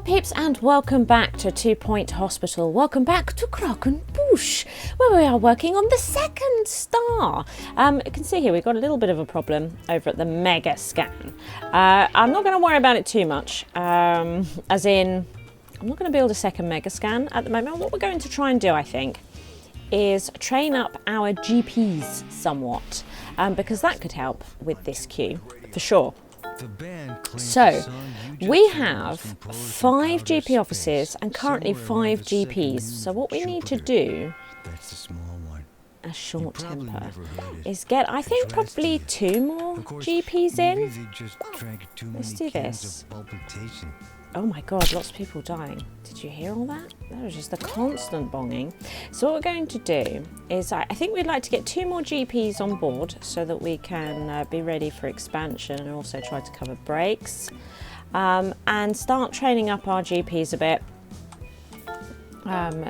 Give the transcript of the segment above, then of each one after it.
peeps, and welcome back to 2 Point Hospital. Welcome back to Croquembouche, where we are working on the second star. You can see here we've got a little bit of a problem over at the mega scan. I'm not going to worry about it too much, as in I'm not going to build a second mega scan at the moment. What we're going to try and do, I think, is train up our GPs somewhat, because that could help with this queue for sure. So we have 5 GP offices and currently 5 GPs. So what we need to do, a short temper, is get, I think, probably 2 more GPs in. Let's do this. Oh my god, lots of people dying. Did you hear all that? That was just a constant bonging. So what we're going to do is, I think we'd like to get 2 more GPs on board so that we can be ready for expansion and also try to cover breaks. And start training up our GPs a bit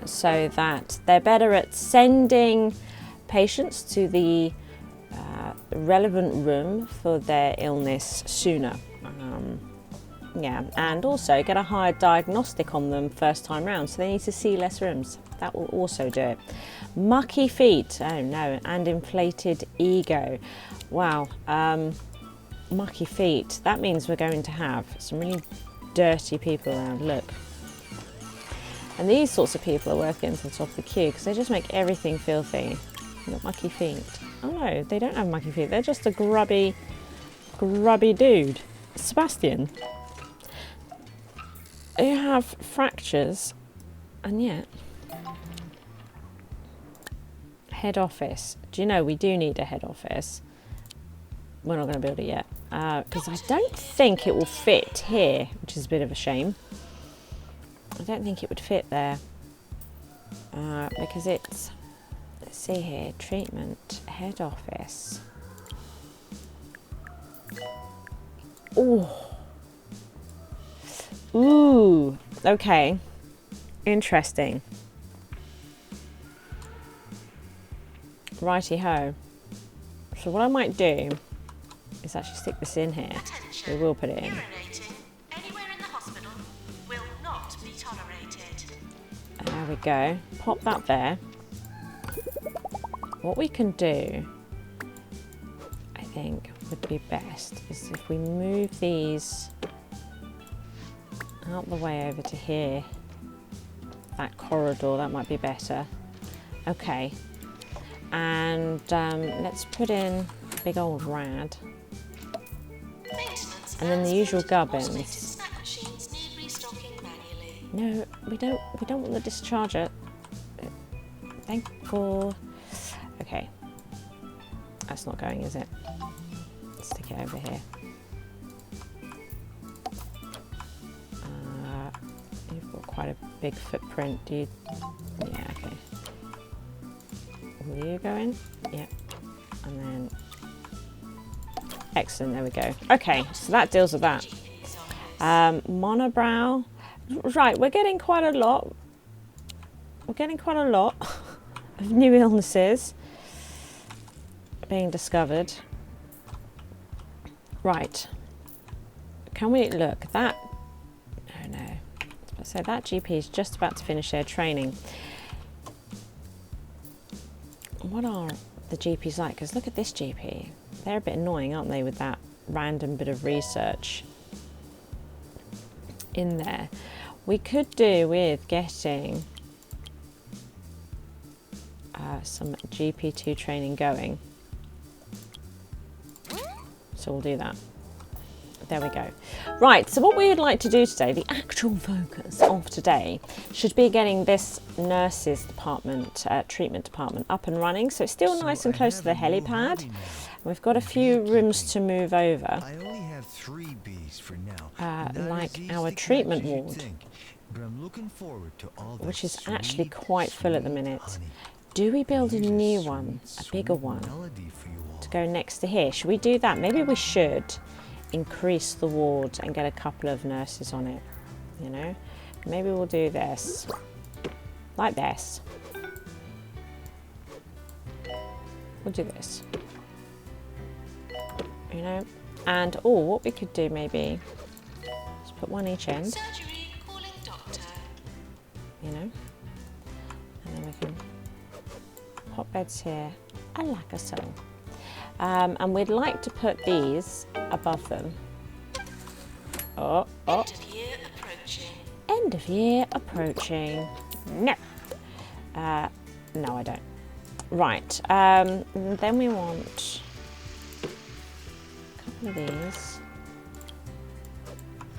so that they're better at sending patients to the relevant room for their illness sooner. Yeah, and also get a higher diagnostic on them first time round, so they need to see less rooms. That will also do it. Mucky feet, oh no, and inflated ego. Wow, mucky feet. That means we're going to have some really dirty people around. Look. And these sorts of people are worth getting to the top of the queue because they just make everything filthy. Got mucky feet. Oh no, they don't have mucky feet. They're just a grubby dude. Sebastian. You have fractures, and yet head office. Do you know we do need a head office? We're not going to build it yet because I don't think it will fit here, which is a bit of a shame. I don't think it would fit there because it's, let's see here, treatment, head office. Oh. Ooh, okay, interesting. Righty-ho. So what I might do is actually stick this in here. We will put it in. Anywhere in the hospital will not be tolerated. There we go. Pop that there. What we can do, I think, would be best is if we move these out the way over to here. That corridor, that might be better. Okay. And let's put in a big old rad. And then the usual gubbins. No, we don't want the discharger. Thankful. Okay. That's not going, is it? Let's stick it over here. You've got quite a big footprint, do you? Yeah, okay. Will you go in? Yeah. And then... Excellent, there we go. Okay, so that deals with that. Monobrow. Right, we're getting quite a lot. We're getting quite a lot of new illnesses being discovered. Right. Can we look that? Oh no. So that GP is just about to finish their training. What are the GPs like? Because look at this GP. They're a bit annoying, aren't they, with that random bit of research in there. We could do with getting some GP2 training going. So we'll do that. There we go. Right, so what we would like to do today, the actual focus of today, should be getting this nurses department, treatment department up and running. So it's still nice and close to the helipad. We've got a few rooms to move over, I only have 3 Bs for now. like our treatment ward, which is actually quite full at the minute. Do we build a new one, a bigger one, to go next to here? Should we do that? Maybe we should increase the ward and get a couple of nurses on it, you know? Maybe we'll do this, like this. We'll do this, you know? And, oh, what we could do maybe, let's put one each end. Surgery calling you know. And then we can pop beds here, I like a so. And we'd like to put these above them. Oh, oh. End of year approaching. End of year approaching. No. No, I don't. Right. Then we want a couple of these.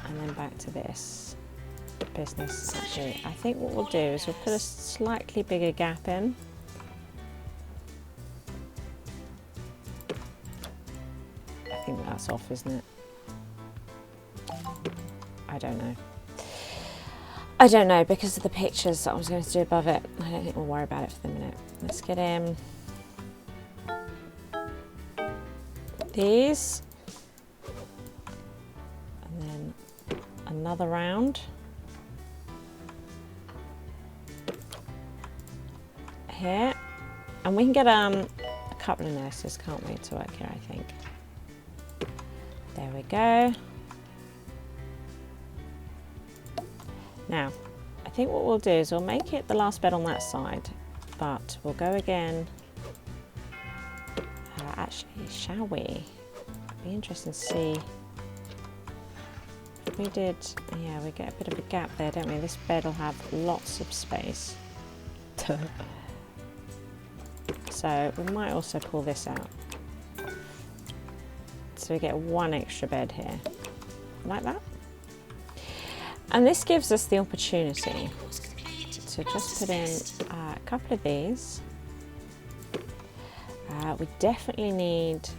And then back to this business. Actually, I think what we'll do is we'll put a slightly bigger gap in. I think that's off, isn't it? I don't know. I don't know because of the pictures that I was going to do above it. I don't think we'll worry about it for the minute. Let's get in these. And then another round. Here. And we can get a couple of nurses, can't we, to work here, I think. There we go. Now, I think what we'll do is we'll make it the last bed on that side, but we'll go again. Actually, shall we? It'd be interesting to see. We did, yeah, we get a bit of a gap there, don't we? This bed will have lots of space. So we might also pull this out. So we get one extra bed here, like that. And this gives us the opportunity to just put in a couple of these. We definitely need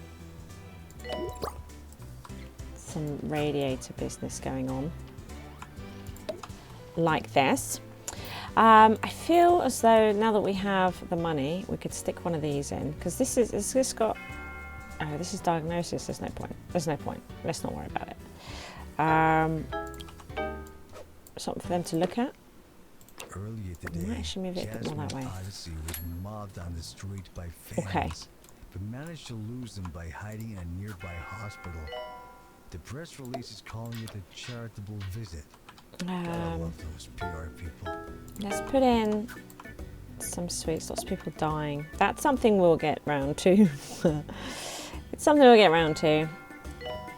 some radiator business going on, like this. I feel as though now that we have the money, we could stick one of these in, because this got, oh, this is diagnosis, there's no point. There's no point, let's not worry about it. Something for them to look at. Earlier today, Might actually move it a bit more that way. Odyssey was mobbed on the street by fans, Okay. but managed to lose them by hiding in a nearby hospital. The press release is calling it a charitable visit. I love those PR people. Let's put in some sweets. Lots of people dying. That's something we'll get round to. It's something we'll get round to.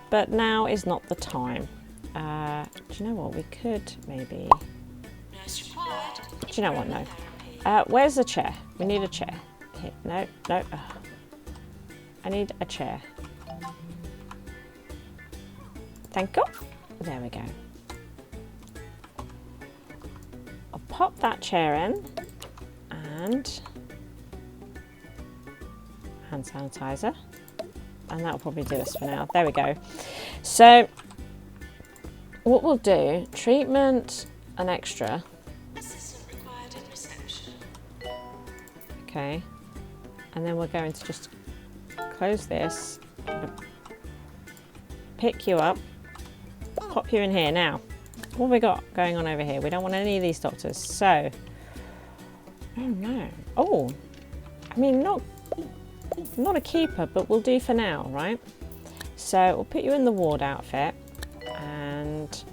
But now is not the time. Do you know what? We could maybe. Nurse required. Do you know what? No. Where's the chair? We need a chair. Here. No, no. I need a chair. Thank you. There we go. I'll pop that chair in and hand sanitizer, and that'll probably do us for now. There we go. So what we'll do, treatment an extra. Assistant required in reception. Okay, and then we're going to just close this, pick you up, pop you in here. Now, what have we got going on over here? We don't want any of these doctors, so, oh no. Oh, I mean, not a keeper, but we'll do for now, right? So we'll put you in the ward outfit, and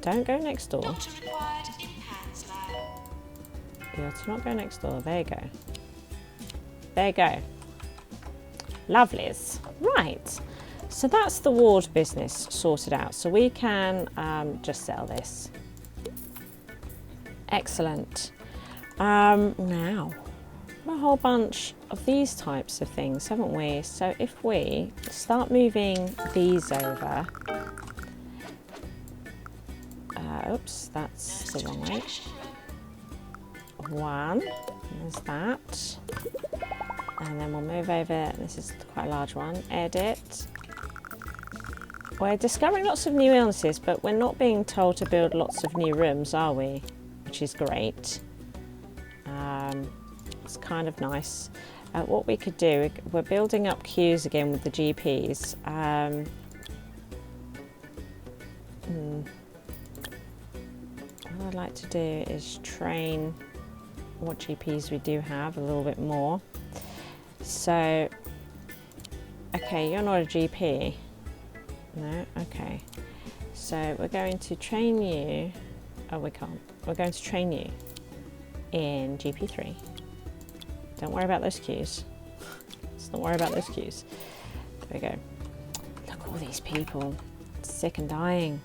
don't go next door. Doctor required in hands lab. You're to not go next door. There you go. There you go. Lovelies. Right. So that's the ward business sorted out. So we can just sell this. Excellent. Now, a whole bunch of these types of things, haven't we? So if we start moving these over. Oops, that's the wrong way. One, there's that. And then we'll move over, this is quite a large one, edit. We're discovering lots of new illnesses, but we're not being told to build lots of new rooms, are we? Which is great. It's kind of nice. What we could do, we're building up queues again with the GPs. What I'd like to do is train what GPs we do have a little bit more. So, okay, you're not a GP. No, okay. So we're going to train you Oh, we can't. We're going to train you in GP3. Don't worry about those queues. Let's not worry about those queues. There we go. Look at all these people. Sick and dying.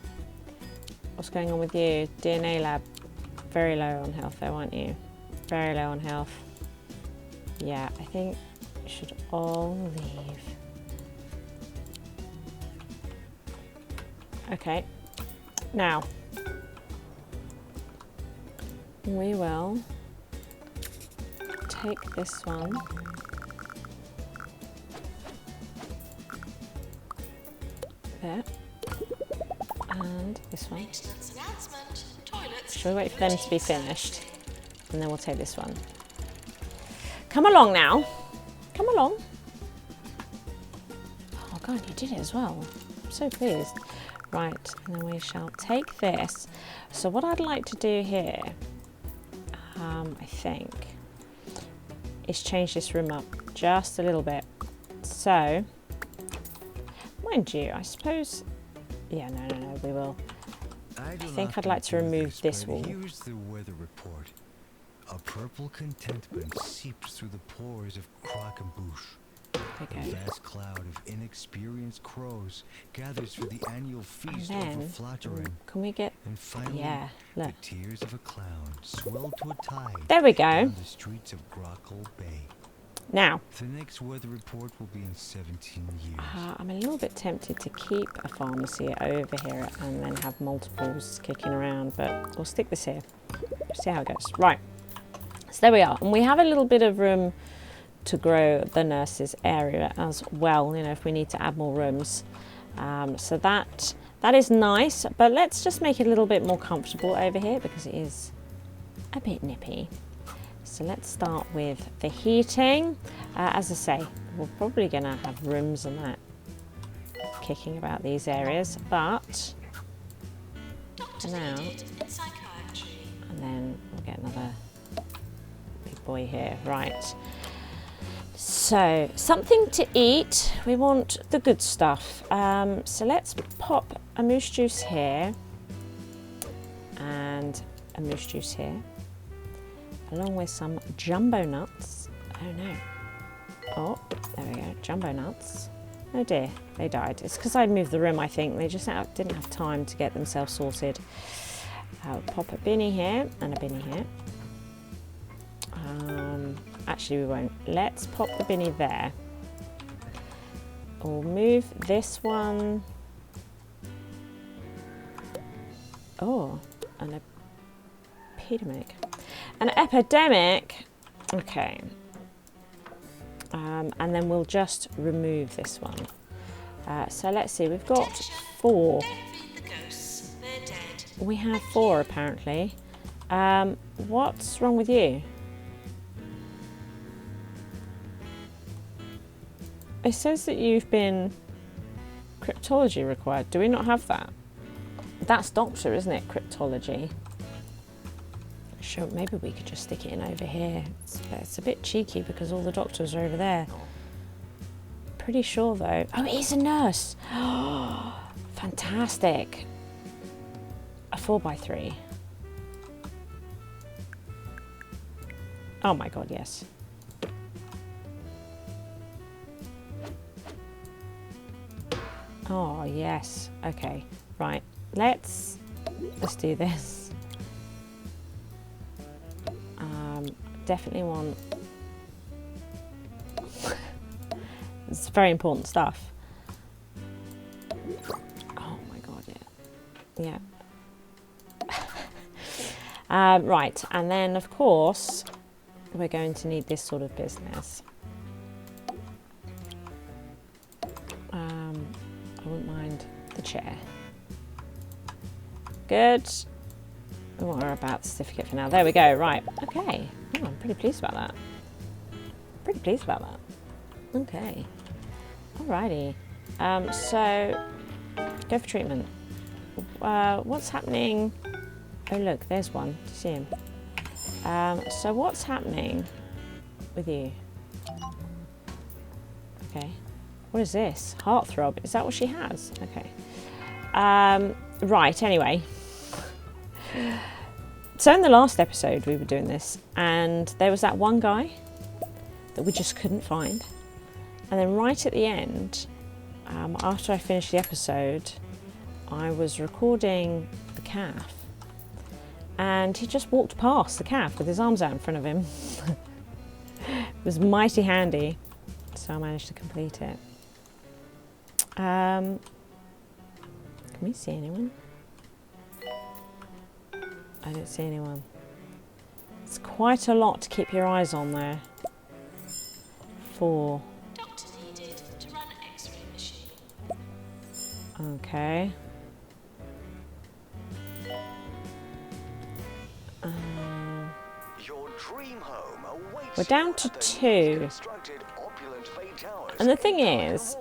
What's going on with you? DNA lab. Very low on health though, aren't you? Very low on health. Yeah, I think we should all leave. Okay. Now, we will take this one. There. And this one. Maintenance announcement. Toilets. Shall we wait for them to be finished? And then we'll take this one. Come along now. Come along. Oh God, you did it as well. I'm so pleased. Right, and then we shall take this. So what I'd like to do here, I think, is change this room up just a little bit. So, mind you, I suppose, yeah, no, we will. I think I'd like to remove this wall. Here's the weather report. A purple contentment seeps through the pores of Croquembouche. Okay. A vast cloud of inexperienced crows gathers for the annual feast over flattering. Can we get? And finally, yeah, look. the tears of a clown swell to a tide. There we go. Down the streets of Grockle Bay. Now, The next weather report will be in 17 years. I'm a little bit tempted to keep a pharmacy over here and then have multiples kicking around, but we'll stick this here. See how it goes. Right. So there we are, and we have a little bit of room to grow the nurses area as well, you know, if we need to add more rooms. So that is nice, but let's just make it a little bit more comfortable over here because it is a bit nippy. So let's start with the heating. As I say, we're probably going to have rooms and that kicking about these areas, but Doctor now, needed in psychiatry. and then we'll get another big boy here. Right. So, something to eat. We want the good stuff. So let's pop a moose juice here and a moose juice here, along with some jumbo nuts. Oh no. Oh, there we go. Jumbo nuts. Oh dear, they died. It's because I moved the room, I think. They just didn't have time to get themselves sorted. I'll pop a binny here and a binny here. Actually, we won't. Let's pop the binny there. We'll move this one. Oh, an epidemic. An epidemic. Okay. And then we'll just remove this one. So let's see. We've got 4. Don't feed the ghosts. They're dead. We have 4 apparently. What's wrong with you? It says that you've been Cryptology required. Do we not have that? That's Doctor, isn't it? Cryptology. Sure, maybe we could just stick it in over here. It's a bit cheeky because all the doctors are over there. Pretty sure though. Oh, it is a nurse. Fantastic. A 4x3. Oh my God, yes. Oh, yes. Okay, right. Let's do this. Definitely want... It's very important stuff. Oh my God, yeah. Yeah. Right, and then of course, we're going to need this sort of business. I wouldn't mind the chair. Good. We won't worry about the certificate for now. There we go. Right. Okay. Oh, I'm pretty pleased about that. Pretty pleased about that. Okay. Alrighty. So, go for treatment. What's happening? Oh, look. There's one. Do you see him? So, what's happening with you? Okay. What is this? Heartthrob. Is that what she has? Okay. Right, anyway. So in the last episode we were doing this, and there was that one guy that we just couldn't find. And then right at the end, after I finished the episode, I was recording the calf, and he just walked past the calf with his arms out in front of him. It was mighty handy, so I managed to complete it. Can we see anyone? I don't see anyone. It's quite a lot to keep your eyes on there. 4. Doctor needed to run X-ray machine. Okay. Your dream home awaits We're down to 2. And the thing is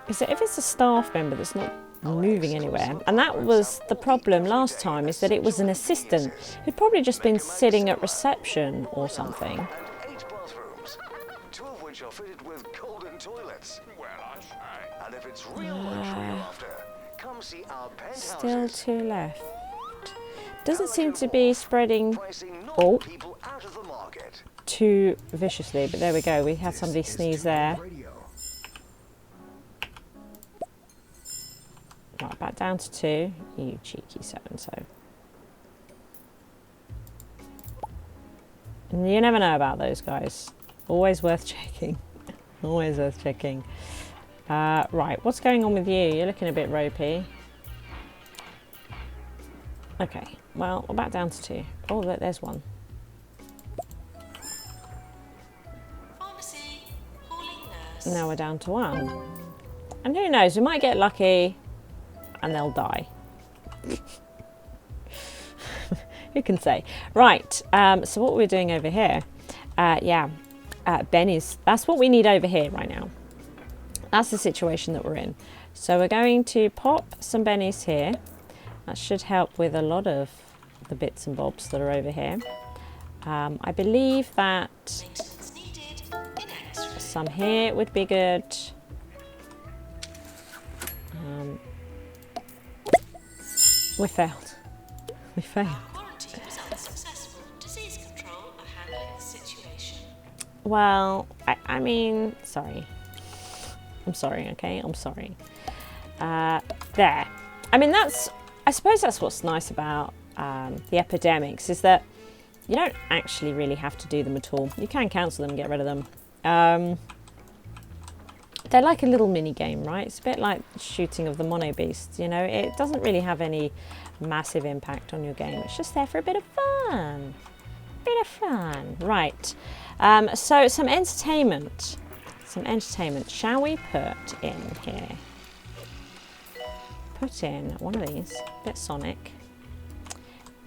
that if it's a staff member that's not moving anywhere, and that was the problem last time, is that it was an assistant who'd probably just been sitting at reception or something. And 8 bathrooms, 2 of which are fitted with golden toilets. Well, I say. And if it's real luxury you're after, come see our penthouses. Still 2 left. Doesn't seem to be spreading Pricing normal people out of the market. too viciously, but there we go. We had somebody sneeze there. Radio. Right, back down to 2. You cheeky so-and-so. And you never know about those guys. Always worth checking. Always worth checking. Right, what's going on with you? You're looking a bit ropey. Okay, well, we're back down to 2. Oh, look, there's 1. Pharmacy, calling nurse. Now we're down to 1. And who knows, we might get lucky and they'll die. Who can say? Right, so what we're doing over here, Benny's, that's what we need over here right now. That's the situation that we're in. So we're going to pop some Bennies here. That should help with a lot of the bits and bobs that are over here. I believe that Maintenance needed in X-ray. some here would be good. We failed. We failed. Quarantine was unsuccessful. Disease control are handling the situation. Well, I mean, sorry. I'm sorry, okay? I'm sorry. There. I mean, I suppose that's what's nice about the epidemics, is that you don't actually really have to do them at all. You can cancel them and get rid of them. They're like a little mini game, right? It's a bit like shooting of the mono beasts, you know? It doesn't really have any massive impact on your game. It's just there for a bit of fun. Bit of fun. Right. So some entertainment. Some entertainment. Shall we put in here? Put in one of these. Bit Sonic.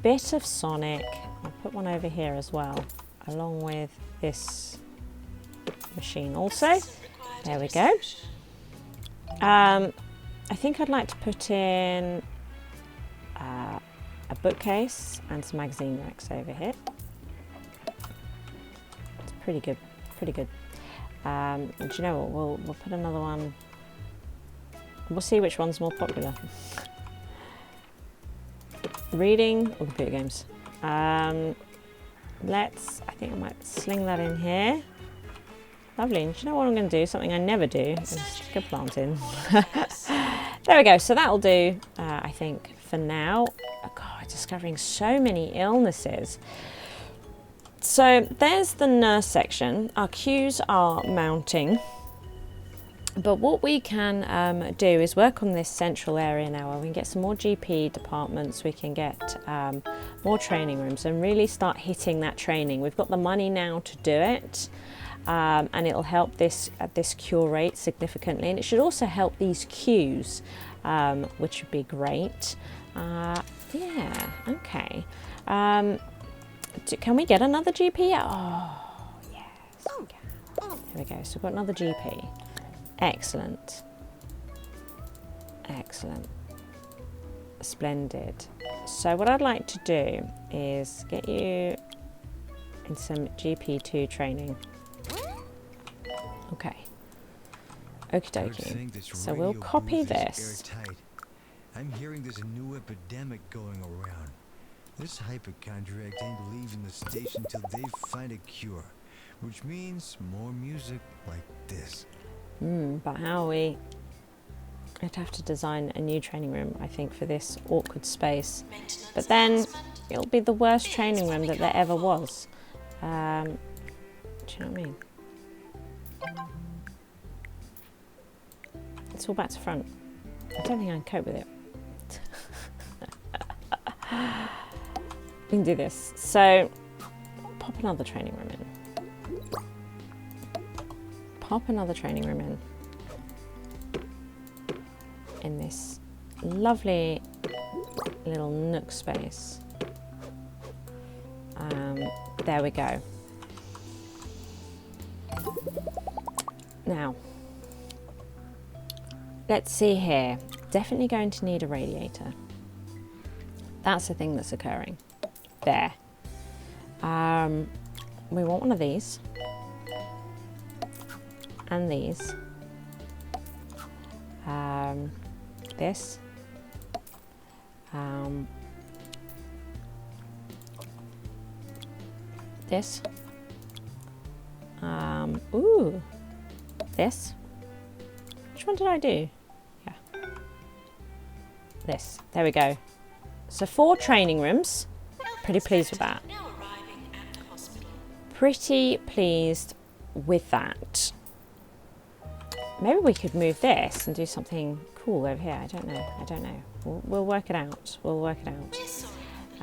Bit of Sonic. I'll put one over here as well, along with this machine also. There we go. I think I'd like to put in a bookcase and some magazine racks over here. It's pretty good, pretty good. And do you know what? We'll put another one. We'll see which one's more popular. Reading or computer games. I think I might sling that in here. Lovely. And do you know what I'm going to do? Something I never do is stick a plant in. There we go. So that'll do, I think, for now. Oh, God, discovering so many illnesses. So there's the nurse section. Our queues are mounting. But what we can do is work on this central area now, where we can get some more GP departments, we can get more training rooms and really start hitting that training. We've got the money now to do it. And it'll help this cure rate significantly, and it should also help these queues, which would be great. Yeah, okay. Can we get another GP? Oh, yes, we can. There we go. So we've got another GP. Excellent. Excellent. Splendid. So what I'd like to do is get you in some GP2 training. Okay. Okie dokie. So we'll copy this. I'm hearing there's a new epidemic going around. This hypochondriac ain't leaving the station till they find a cure, which means more music like this. But how are we? I'd have to design a new training room, I think, for this awkward space. But then it'll be the worst training room that there ever was. Do you know what I mean? It's all back to front. I don't think I can cope with it. We can do this. So, pop another training room in. Pop another training room in this lovely little nook space. There we go. Now, let's see here. Definitely going to need a radiator. That's the thing that's occurring. There. We want one of these. And these. This. This. Ooh. This. Which one did I do? Yeah. This. There we go. So 4 training rooms. Pretty pleased with that. Now arriving at the hospital. Pretty pleased with that. Maybe we could move this and do something cool over here. I don't know. We'll work it out. We're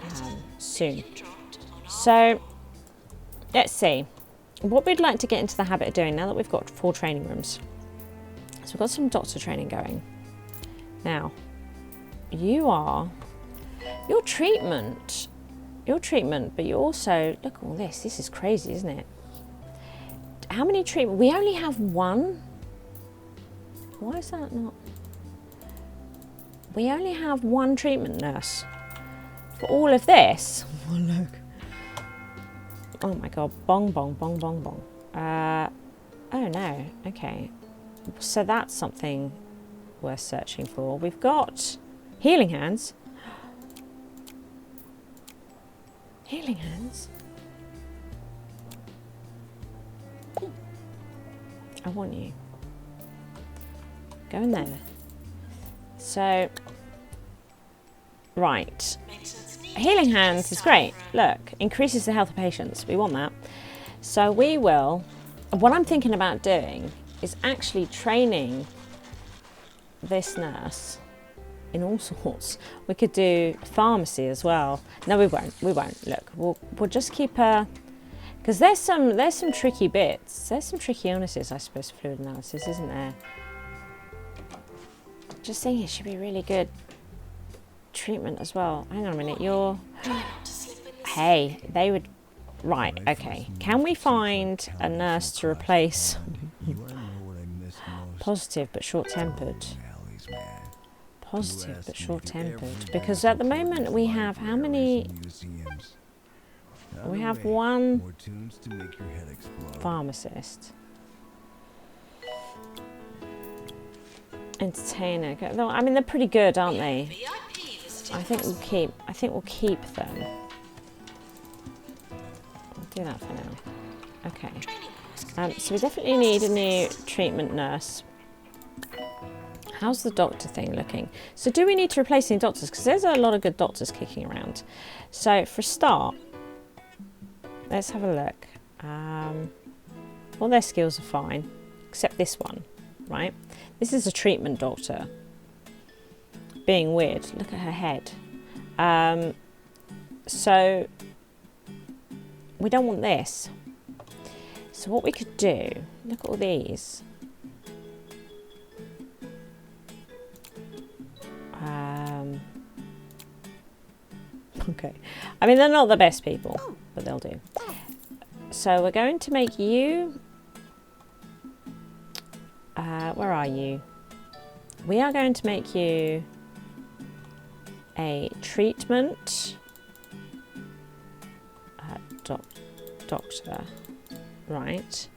sorry, Soon. you dropped on our So, let's see. What we'd like to get into the habit of doing now that we've got 4 training rooms. So we've got some doctor training going. Now, your treatment, but you also, look at all this. This is crazy, isn't it? How many treatment? We only have 1. Why is that not? We only have 1 treatment nurse for all of this. Oh, look. Oh my God, bong, bong, bong, bong, bong. Oh no, okay. So that's something worth searching for. We've got healing hands. Healing hands? I want you. Go in there. So, right. Healing hands is great. Look, increases the health of patients. We want that. So we will, what I'm thinking about doing is actually training this nurse in all sorts. We could do pharmacy as well. No, we won't. Look, we'll just keep her, because there's some tricky bits. There's some tricky illnesses, I suppose, fluid analysis, isn't there? Just think it should be really good treatment as well. Hang on a minute, you're... Hey, they would... Right, okay. Can we find a nurse to replace... You wanna know what I miss most? Positive but short-tempered. Alleys, man. Positive but short-tempered. Because at the moment we have how many... Museums. We have 1 More tunes to make your head explode. pharmacist. Entertainer. I mean, they're pretty good, aren't they? VIP visiting I think we'll keep them. We'll do that for now. Okay. So we definitely need a new treatment nurse. How's the doctor thing looking? So do we need to replace any doctors? Because there's a lot of good doctors kicking around. So for a start, let's have a look. All their skills are fine, except this one, right? This is a treatment doctor. Being weird. Look at her head. So we don't want this. So what we could do, look at all these. Okay. I mean, they're not the best people, but they'll do. So we're going to make you... where are you? We are going to make you a treatment doctor, right?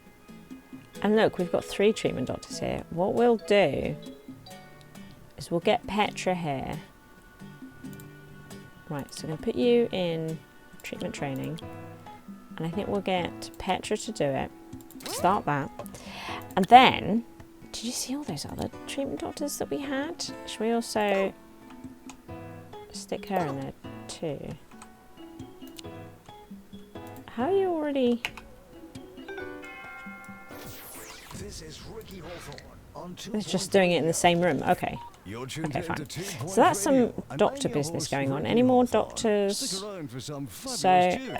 And look, we've got 3 treatment doctors here. What we'll do is we'll get Petra here, Right, so I'm going to put you in treatment training. And I think we'll get Petra to do it. Start that. And then, did you see all those other treatment doctors that we had? Should we also stick her in there too? How are you already... This is Ricky Hawthorne. It's just doing it in the same room. Okay. Okay, fine. So that's some doctor business going on. Any more doctors? So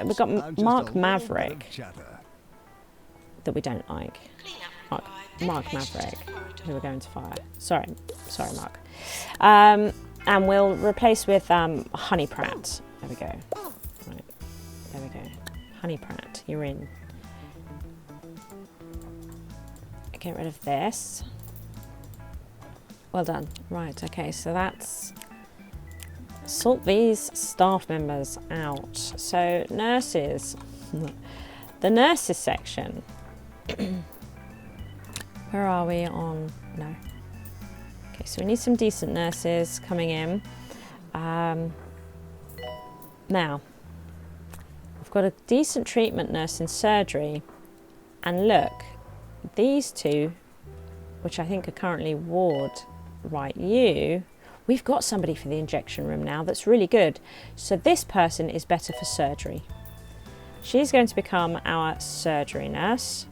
we've got Mark Maverick that we don't like. Mark Maverick, who we're going to fire. Sorry, Mark. And we'll replace with Honey Pratt. There we go. Right, there we go. Honey Pratt, you're in. Get rid of this. Well done. Right, okay, so that's... Sort these staff members out. So, nurses. The nurses section. Where are we on? No. Okay, so we need some decent nurses coming in. Now, I've got a decent treatment nurse in surgery. And look, these two, which I think are currently ward, right, we've got somebody for the injection room now that's really good. So this person is better for surgery. She's going to become our surgery nurse.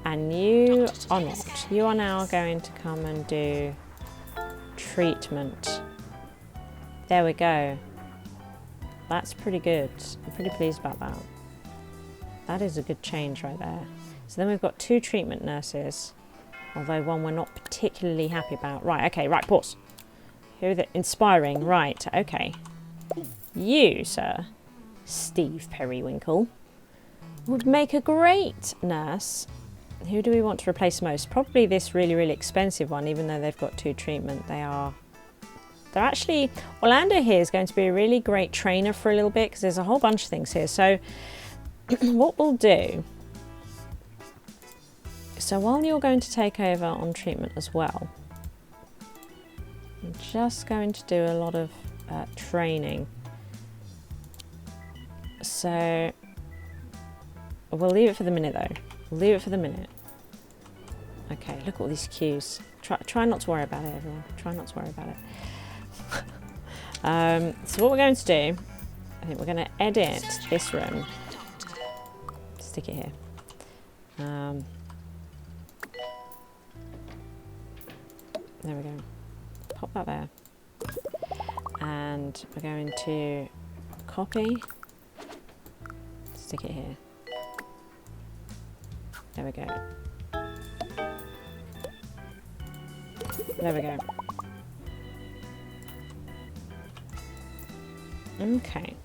And you are not. You are now going to come and do treatment. There we go. That's pretty good. I'm pretty pleased about that. That is a good change right there. So then we've got 2 treatment nurses. Although one we're not particularly happy about. Right, okay, right, pause. Who are the inspiring? Right, okay. You, sir, Steve Periwinkle, would make a great nurse. Who do we want to replace most? Probably this really, really expensive one, even though they've got 2 treatment. They're actually... Orlando here is going to be a really great trainer for a little bit, because there's a whole bunch of things here. So what we'll do... So while you're going to take over on treatment as well, I'm just going to do a lot of training. So we'll leave it for the minute though. We'll leave it for the minute. Okay, look at all these queues. Try not to worry about it, everyone. Try not to worry about it. So what we're going to do, I think we're going to edit this room. Stick it here. There we go. Pop that there. And we're going to copy. Stick it here. There we go. There we go. Okay.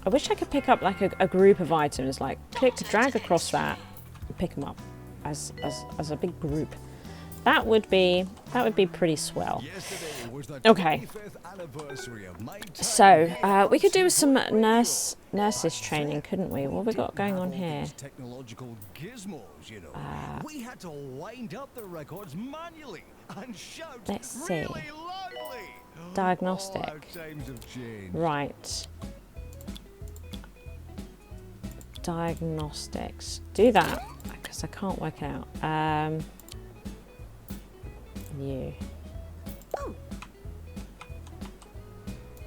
I wish I could pick up like a group of items, like click to drag across that and pick them up as a big group. That would be pretty swell. Okay. So we could do some nurses training, couldn't we? What have we got going on here? Technological gizmos, you know. We had to wind up the records manually and shout Let's see. really loudly. Diagnostic. Oh, how times have changed. Right. Diagnostics. Do that because I can't work it out. You.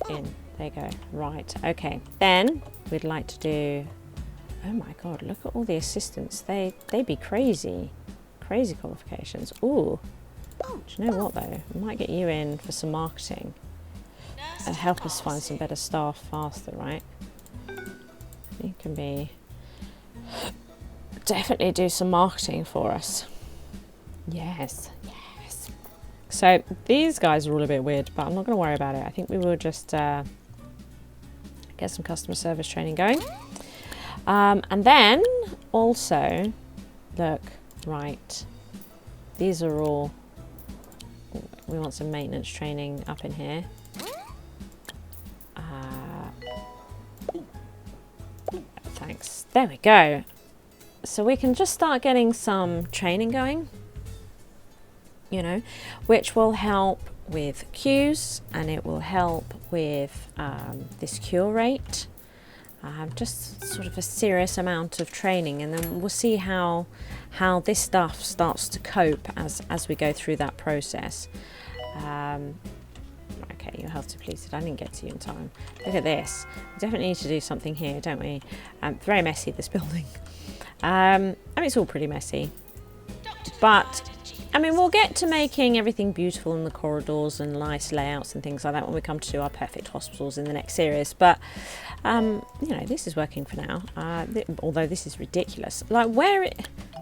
In. There you go. Right. Okay. Then we'd like to do... Oh my god, look at all the assistants. They'd be crazy. Crazy qualifications. Ooh. Do you know what though? We might get you in for some marketing. And help us find some better staff faster, right? You can be... Definitely do some marketing for us. Yes. So these guys are all a bit weird, but I'm not going to worry about it. I think we will just get some customer service training going. And then also, look, right, these are all, we want some maintenance training up in here. Thanks. There we go. So we can just start getting some training going. You know, which will help with queues, and it will help with this cure rate. Just sort of a serious amount of training, and then we'll see how this stuff starts to cope as we go through that process. Okay, your health depleted. I didn't get to you in time. Look at this. We definitely need to do something here, don't we? Very messy, this building. I mean, it's all pretty messy. But, I mean, we'll get to making everything beautiful in the corridors and nice layouts and things like that when we come to do our perfect hospitals in the next series. But, you know, this is working for now. Although this is ridiculous. Like,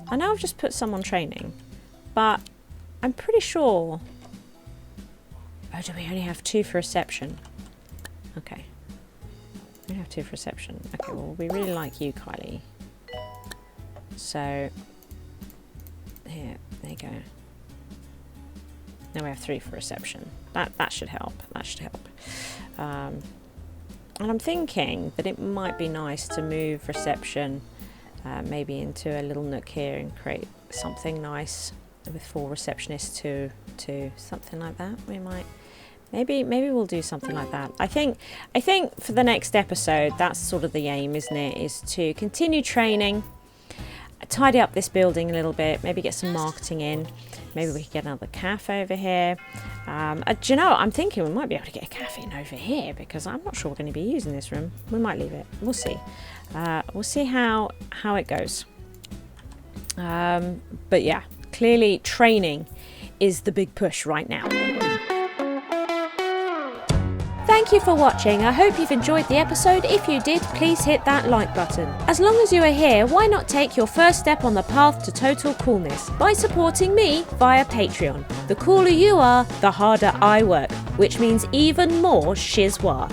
I know I've just put someone training, but I'm pretty sure... Oh, do we only have 2 for reception? Okay. We have 2 for reception. Okay, well, we really like you, Kylie. So, here, there you go. Now we have 3 for reception. That should help. That should help. And I'm thinking that it might be nice to move reception maybe into a little nook here and create something nice with 4 receptionists to something like that. We might maybe we'll do something like that. I think for the next episode, that's sort of the aim, isn't it? Is to continue training, tidy up this building a little bit, maybe get some marketing in. Maybe we could get another cafe over here. Do you know, I'm thinking we might be able to get a cafe in over here, because I'm not sure we're going to be using this room. We might leave it. We'll see. We'll see how it goes. But yeah, clearly training is the big push right now. Thank you for watching. I hope you've enjoyed the episode. If you did, please hit that like button. As long as you are here, why not take your first step on the path to total coolness by supporting me via Patreon. The cooler you are, the harder I work, which means even more SHIZWAH.